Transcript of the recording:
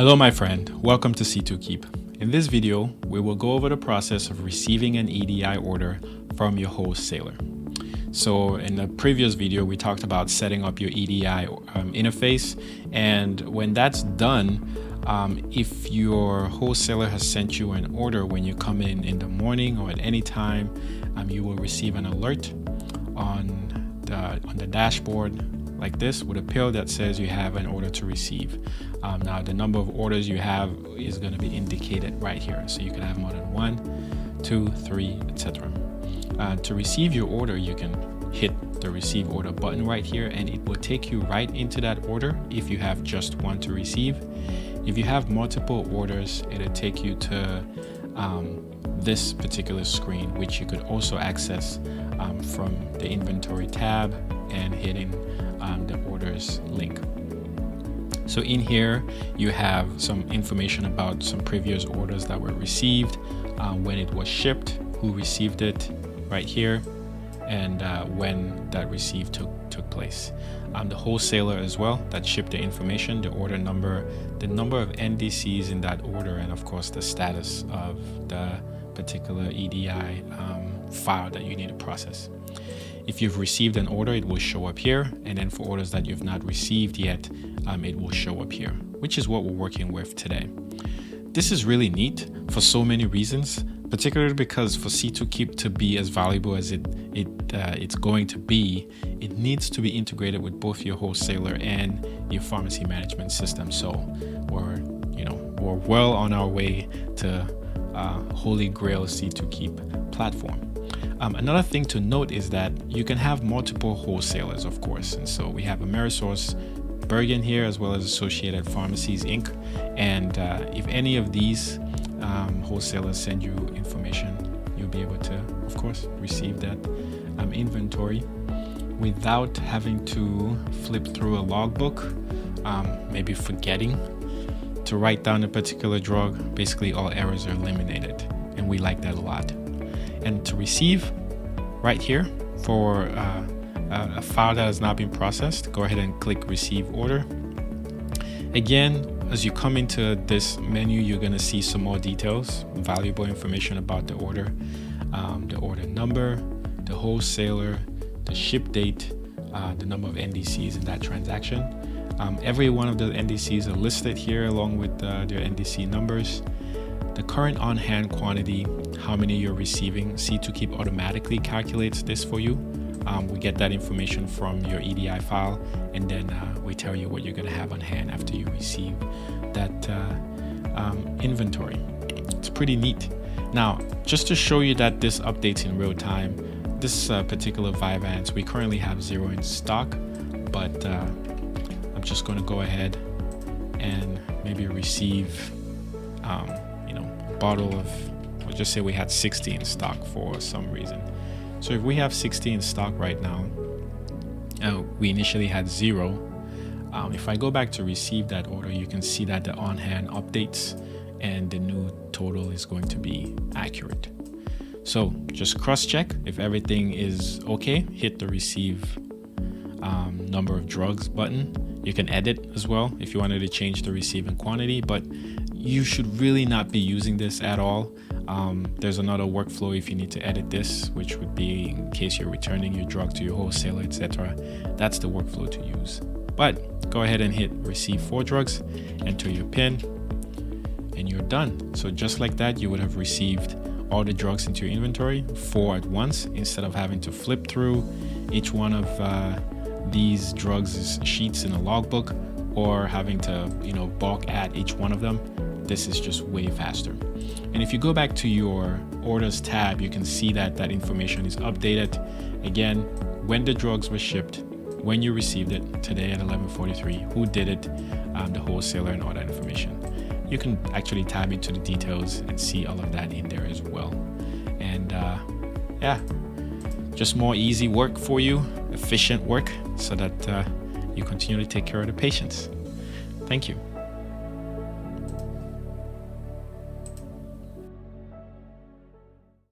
Hello my friend, welcome to C2 Keep. In this video, we will go over the process of receiving an EDI order from your wholesaler. So in the previous video, we talked about setting up your EDI interface, and when that's done, if your wholesaler has sent you an order when you come in the morning or at any time, you will receive an alert on the dashboard like this with a pill that says you have an order to receive. Now the number of orders you have is going to be indicated right here, so you can have more than 1, 2, 3, etc. To receive your order, you can hit the receive order button right here, and it will take you right into that order if you have just one to receive. If you have multiple orders, it'll take you to this particular screen, which you could also access from the inventory tab and hitting the orders link. So in here you have some information about some previous orders that were received, when it was shipped, who received it right here, and when that receive took place. The wholesaler as well that shipped the information, the order number, the number of NDCs in that order, and of course the status of the particular EDI file that you need to process. If you've received an order, it will show up here, and then for orders that you've not received yet, it will show up here, which is what we're working with today. This is really neat for so many reasons, particularly because for C2 Keep to be as valuable as it's going to be, it needs to be integrated with both your wholesaler and your pharmacy management system. So we're well on our way to Holy Grail C2 Keep platform. Another thing to note is that you can have multiple wholesalers, of course, and so we have Amerisource Bergen here, as well as Associated Pharmacies Inc. And if any of these wholesalers send you information, you'll be able to, of course, receive that inventory without having to flip through a logbook, maybe forgetting to write down a particular drug. Basically, all errors are eliminated, and we like that a lot. And to receive right here for a file that has not been processed, go ahead and click receive order. Again, as you come into this menu, you're going to see some more details, valuable information about the order number, the wholesaler, the ship date, the number of NDCs in that transaction. Every one of the NDCs are listed here along with their NDC numbers. The current on-hand quantity, how many you're receiving. C2 Keep automatically calculates this for you. We get that information from your EDI file, and then we tell you what you're going to have on hand after you receive that inventory. It's pretty neat. Now, just to show you that this updates in real time, this particular Vyvanse, we currently have 0 in stock, but I'm just going to go ahead and maybe receive a bottle of, we'll just say we had 60 in stock for some reason. So if we have 60 in stock right now, we initially had 0. If I go back to receive that order, you can see that the on-hand updates and the new total is going to be accurate. So just cross-check if everything is okay. Hit the receive number of drugs button. You can edit as well if you wanted to change the receiving quantity, but you should really not be using this at all. There's another workflow if you need to edit this, which would be in case you're returning your drug to your wholesaler, etc. That's the workflow to use. But go ahead and hit receive 4 drugs, enter your PIN, and you're done. So just like that, you would have received all the drugs into your inventory 4 at once, instead of having to flip through each one of these drugs sheets in a logbook, or having to bulk add each one of them. This is just way faster. And if you go back to your orders tab, you can see that that information is updated. Again, when the drugs were shipped, when you received it today at 11:43, who did it, the wholesaler, and all that information. You can actually tab into the details and see all of that in there as well. And yeah, just more easy work for you, efficient work, so that you continue to take care of the patients. Thank you.